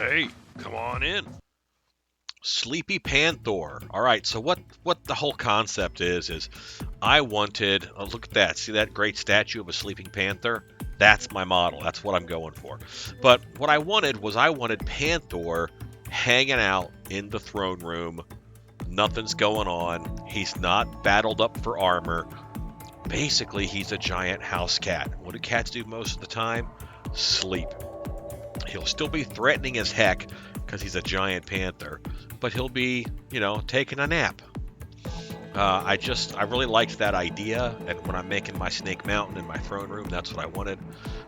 Hey, come on in. Sleepy Panthor. All right, so what the whole concept is I wanted, oh, look at that. See that great statue of a sleeping panther? That's my model. That's what I'm going for. But what I wanted Panthor hanging out in the throne room. Nothing's going on. He's not battled up for armor. Basically, he's a giant house cat. What do cats do most of the time? Sleep. He'll still be threatening as heck because he's a giant panther, but he'll be, taking a nap. I really liked that idea, and when I'm making my Snake Mountain in my throne room, that's what I wanted.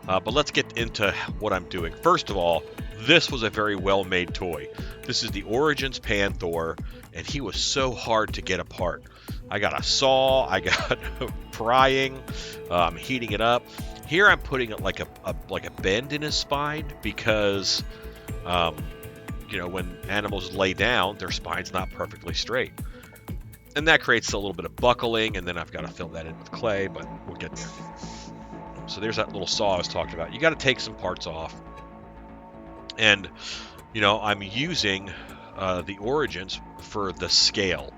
But let's get into what I'm doing. First of all, this was a very well-made toy. This is the Origins Panthor, and he was so hard to get apart. I got a saw, I got prying, heating it up. Here I'm putting it like a bend in his spine because, when animals lay down, their spine's not perfectly straight. And that creates a little bit of buckling, and then I've got to fill that in with clay, but we'll get there. So there's that little saw I was talking about. You got to take some parts off. And, I'm using the Origins for the scale.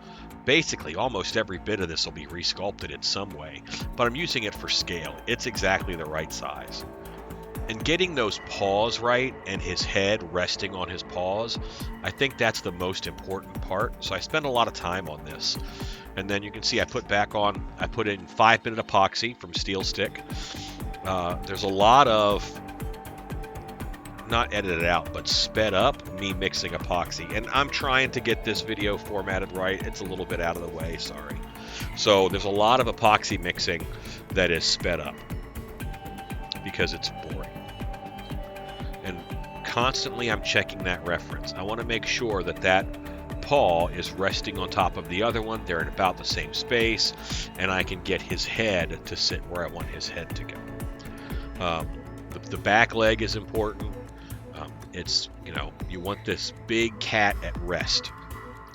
Basically, almost every bit of this will be resculpted in some way, but I'm using it for scale. It's exactly the right size. And getting those paws right and his head resting on his paws, I think that's the most important part. So I spent a lot of time on this. And then you can see I put in 5-minute epoxy from Steel Stick. There's a lot of, not edited out, but sped up me mixing epoxy. And I'm trying to get this video formatted right. It's a little bit out of the way, sorry. So there's a lot of epoxy mixing that is sped up because it's boring. And constantly I'm checking that reference. I want to make sure that paw is resting on top of the other one. They're in about the same space, and I can get his head to sit where I want his head to go. The back leg is important. It's, you want this big cat at rest.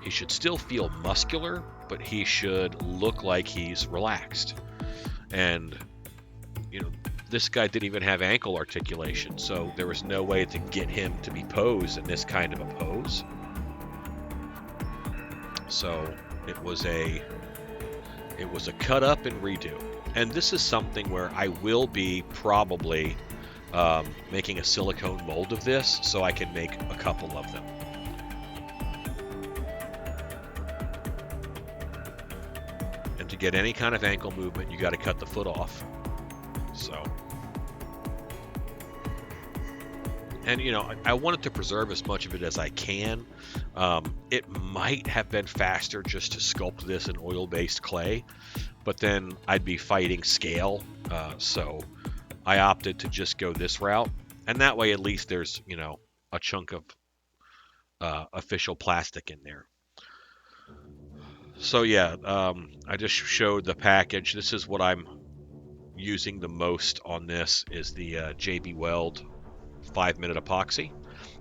He should still feel muscular, but he should look like he's relaxed. And, this guy didn't even have ankle articulation, so there was no way to get him to be posed in this kind of a pose. So it was a cut up and redo. And this is something where I will be probably making a silicone mold of this so I can make a couple of them. And to get any kind of ankle movement, you got to cut the foot off. So, and I wanted to preserve as much of it as I can. It might have been faster just to sculpt this in oil-based clay, but then I'd be fighting scale, so I opted to just go this route, and that way at least there's, a chunk of official plastic in there. So yeah, I just showed the package. This is what I'm using the most on this is the JB Weld 5-minute epoxy.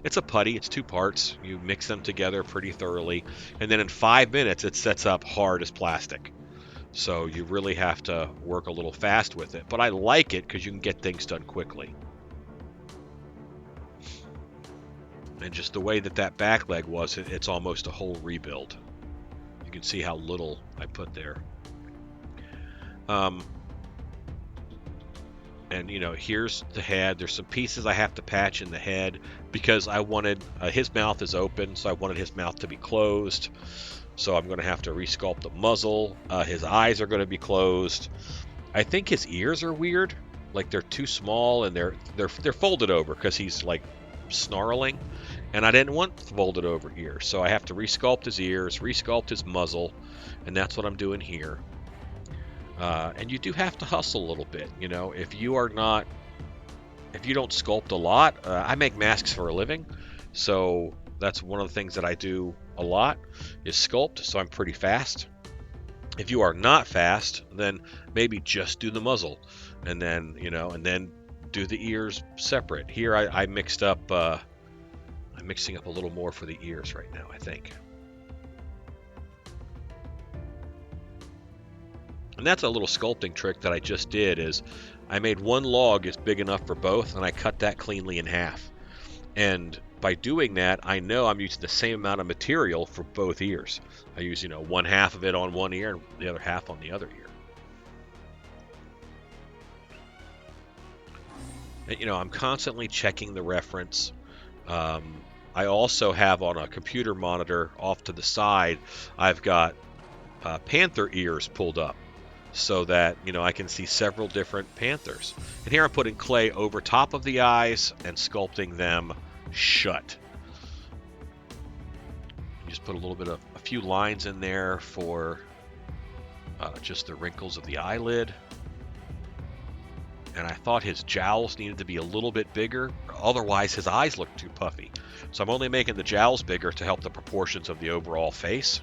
It's a putty, it's 2 parts. You mix them together pretty thoroughly, and then in 5 minutes it sets up hard as plastic. So you really have to work a little fast with it. But I like it because you can get things done quickly. And just the way that back leg was, it's almost a whole rebuild. You can see how little I put there. And here's the head. There's some pieces I have to patch in the head because I wanted, his mouth is open, so I wanted his mouth to be closed. So I'm going to have to resculpt the muzzle. His eyes are going to be closed. I think his ears are weird. Like they're too small and they're folded over because he's like snarling. And I didn't want folded over ears. So I have to resculpt his ears, resculpt his muzzle. And that's what I'm doing here. And you do have to hustle a little bit. If you don't sculpt a lot, I make masks for a living. So that's one of the things that I do a lot is sculpt, so I'm pretty fast. If you are not fast, then maybe just do the muzzle, and then and then do the ears separate. Here I mixed up. I'm mixing up a little more for the ears right now, I think. And that's a little sculpting trick that I just did. Is I made one log is big enough for both, and I cut that cleanly in half. And by doing that, I know I'm using the same amount of material for both ears. I use, one half of it on one ear and the other half on the other ear. And, I'm constantly checking the reference. I also have on a computer monitor off to the side, I've got Panthor ears pulled up so that, I can see several different Panthors. And here I'm putting clay over top of the eyes and sculpting them shut. Just put a few lines in there for just the wrinkles of the eyelid. And I thought his jowls needed to be a little bit bigger, otherwise his eyes look too puffy. So I'm only making the jowls bigger to help the proportions of the overall face.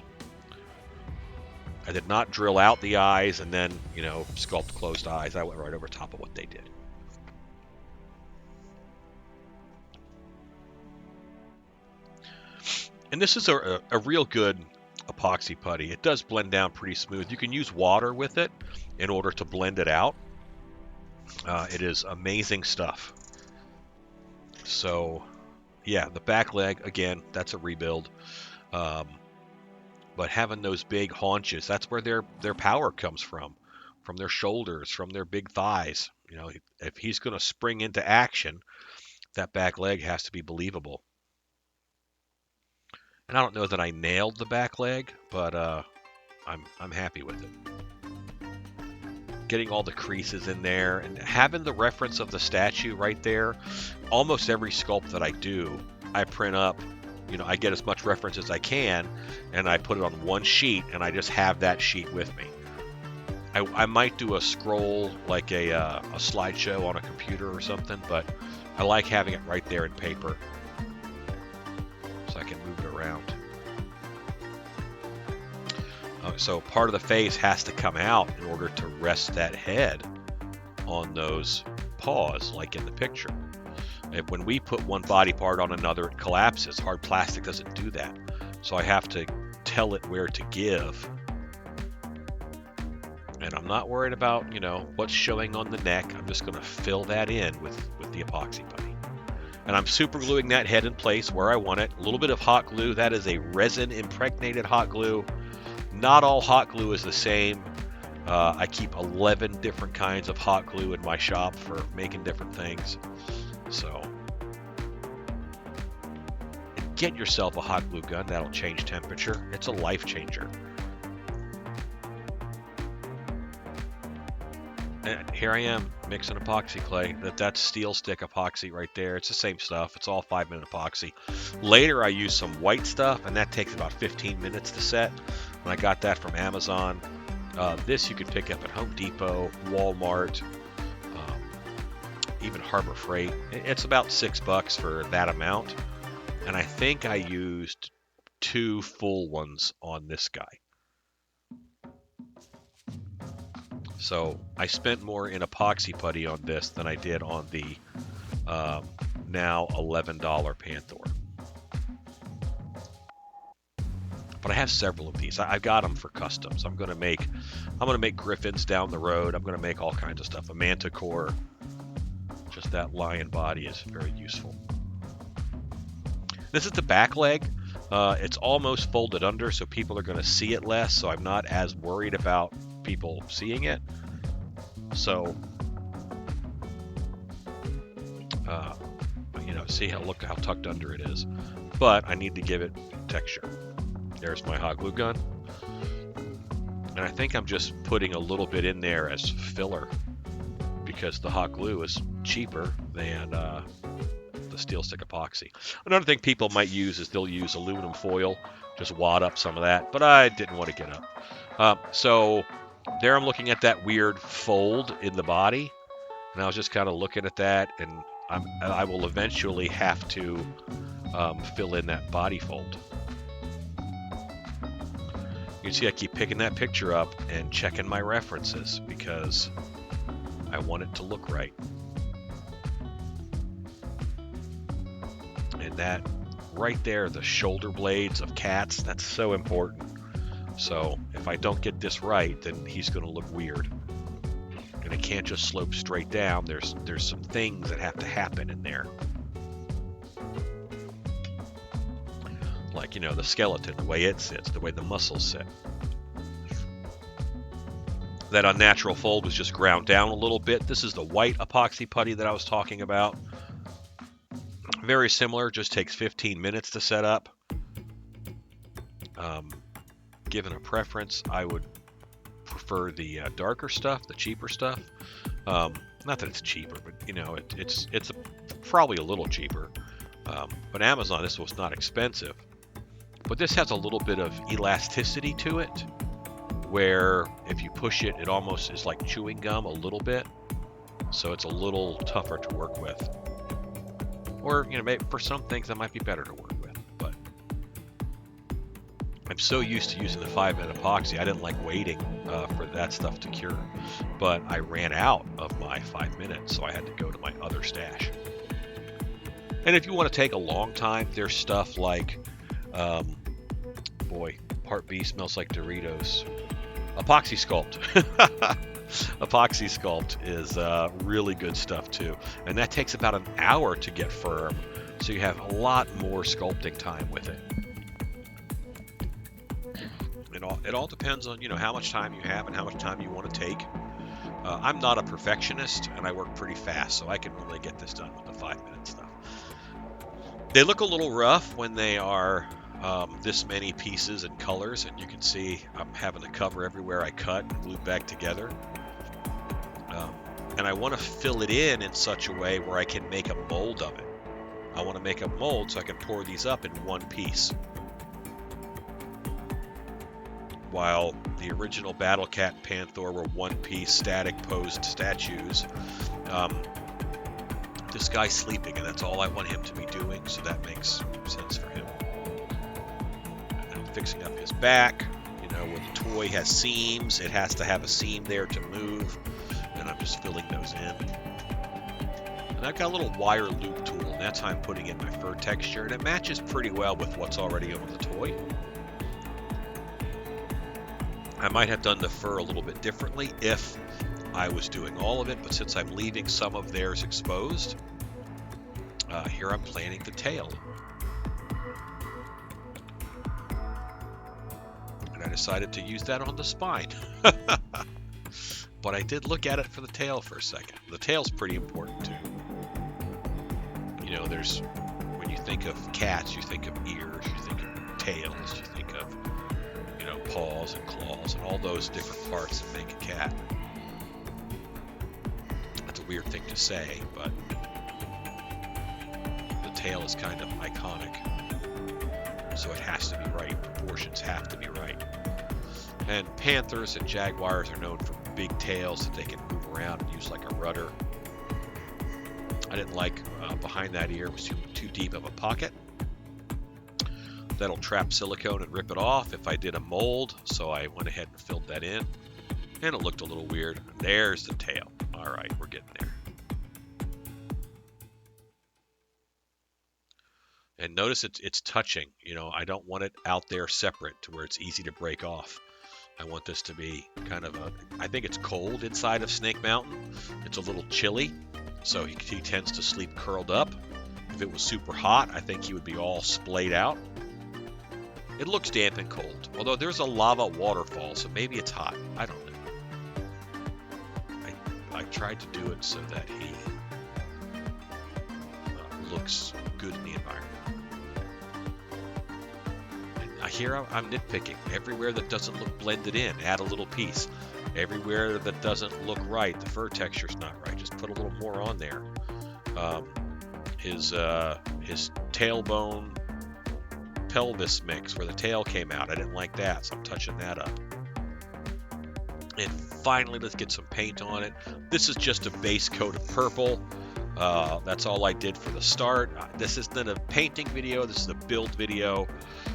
I did not drill out the eyes and then, sculpt closed eyes. I went right over top of what they did. And this is a real good epoxy putty. It does blend down pretty smooth. You can use water with it in order to blend it out. It is amazing stuff. So, yeah, the back leg, again, that's a rebuild. But having those big haunches, that's where their power comes from their shoulders, from their big thighs. If he's going to spring into action, that back leg has to be believable. And I don't know that I nailed the back leg, but I'm happy with it. Getting all the creases in there and having the reference of the statue right there. Almost every sculpt that I do, I print up. I get as much reference as I can, and I put it on one sheet, and I just have that sheet with me. I might do a scroll, like a slideshow on a computer or something, but I like having it right there in paper, so I can move it around. So part of the face has to come out in order to rest that head on those paws, like in the picture. When we put one body part on another, it collapses. Hard plastic doesn't do that. So I have to tell it where to give. And I'm not worried about, what's showing on the neck. I'm just going to fill that in with the epoxy putty. And I'm super gluing that head in place where I want it. A little bit of hot glue. That is a resin impregnated hot glue. Not all hot glue is the same. I keep 11 different kinds of hot glue in my shop for making different things. So, and get yourself a hot glue gun. That'll change temperature. It's a life changer. And here I am mixing epoxy clay. That's steel stick epoxy right there. It's the same stuff. It's all 5-minute epoxy. Later I use some white stuff, and that takes about 15 minutes to set. And I got that from Amazon. This you could pick up at Home Depot, Walmart, even Harbor Freight. It's about $6 for that amount. And I think I used 2 full ones on this guy. So I spent more in epoxy putty on this than I did on the now $11 Panthor. But I have several of these. I've got them for customs. I'm gonna make griffins down the road. I'm gonna make all kinds of stuff. A manticore. Just that lion body is very useful. This is the back leg. It's almost folded under, so people are going to see it less. So I'm not as worried about people seeing it. So, see how tucked under it is. But I need to give it texture. There's my hot glue gun. And I think I'm just putting a little bit in there as filler because the hot glue is cheaper than the steel stick epoxy. Another thing people might use is they'll use aluminum foil, just wad up some of that, but I didn't want to get up. So there I'm looking at that weird fold in the body, and I was just kind of looking at that, and I will eventually have to fill in that body fold. You can see I keep picking that picture up and checking my references because I want it to look right. And that right there, the shoulder blades of cats, that's so important. So if I don't get this right, then he's going to look weird. And it can't just slope straight down. There's some things that have to happen in there. Like, you know, the skeleton, the way it sits, the way the muscles sit. That unnatural fold was just ground down a little bit. This is the white epoxy putty that I was talking about. Very similar, just takes 15 minutes to set up. Given a preference, I would prefer the darker stuff, the cheaper stuff. Not that it's cheaper, but you know, it's probably a little cheaper. But Amazon, this was not expensive. But this has a little bit of elasticity to it, where if you push it, it almost is like chewing gum a little bit. So it's a little tougher to work with. Or, you know, maybe for some things that might be better to work with. But I'm so used to using the 5-minute epoxy, I didn't like waiting for that stuff to cure. But I ran out of my 5 minutes, so I had to go to my other stash. And if you want to take a long time, there's stuff like, boy, Part B smells like Doritos. Epoxy Sculpt. Epoxy Sculpt is really good stuff too. And that takes about an hour to get firm. So you have a lot more sculpting time with it. It all depends on, you know, how much time you have and how much time you want to take. I'm not a perfectionist, and I work pretty fast, so I can really get this done with the 5-minute stuff. They look a little rough when they are this many pieces and colors, and you can see I'm having to cover everywhere I cut and glue back together. And I want to fill it in such a way where I can make a mold of it. I want to make a mold so I can pour these up in one piece. While the original Battle Cat and Panthor were one-piece static posed statues, this guy's sleeping, and that's all I want him to be doing, so that makes sense for him. And I'm fixing up his back. You know, where the toy has seams, it has to have a seam there to move, and I'm just filling those in. And I've got a little wire loop tool, and that's how I'm putting in my fur texture, and it matches pretty well with what's already on the toy. I might have done the fur a little bit differently if I was doing all of it, but since I'm leaving some of theirs exposed, here I'm planning the tail. And I decided to use that on the spine. But I did look at it for the tail for a second. The tail's pretty important too. You know, when you think of cats, you think of ears, you think of tails, you think of, you know, paws and claws and all those different parts that make a cat. That's a weird thing to say, but the tail is kind of iconic. So it has to be right. Proportions have to be right. And panthers and jaguars are known for big tails that they can move around and use like a rudder. I didn't like behind that ear was too deep of a pocket. That'll trap silicone and rip it off if I did a mold, so I went ahead and filled that in, and it looked a little weird. There's the tail. All right, we're getting there. And notice it's touching. You know, I don't want it out there separate to where it's easy to break off. I want this to be kind of I think it's cold inside of Snake Mountain. It's a little chilly, so he tends to sleep curled up. If it was super hot, I think he would be all splayed out. It looks damp and cold, although there's a lava waterfall, so maybe it's hot. I don't know. I tried to do it so that he looks good in the environment. And here I'm nitpicking. Everywhere that doesn't look blended in, add a little piece. Everywhere that doesn't look right, the fur texture's not right. Just put a little more on there. His tailbone pelvis mix where the tail came out, I didn't like that, so I'm touching that up. And finally, let's get some paint on it. This is just a base coat of purple. That's all I did for the start. This isn't a painting video, this is a build video.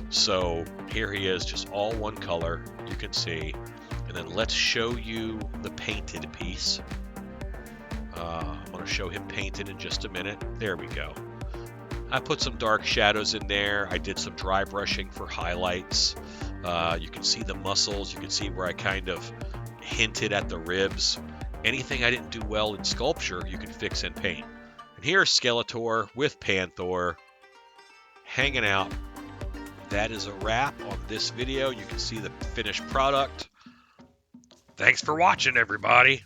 So here he is, just all one color, you can see. And then let's show you the painted piece. I'm going to show him painted in just a minute. There we go. I put some dark shadows in there. I did some dry brushing for highlights. You can see the muscles. You can see where I kind of hinted at the ribs. Anything I didn't do well in sculpture, you can fix in paint. And here's Skeletor with Panthor hanging out that is a wrap on this video. You can see the finished product. Thanks for watching, everybody.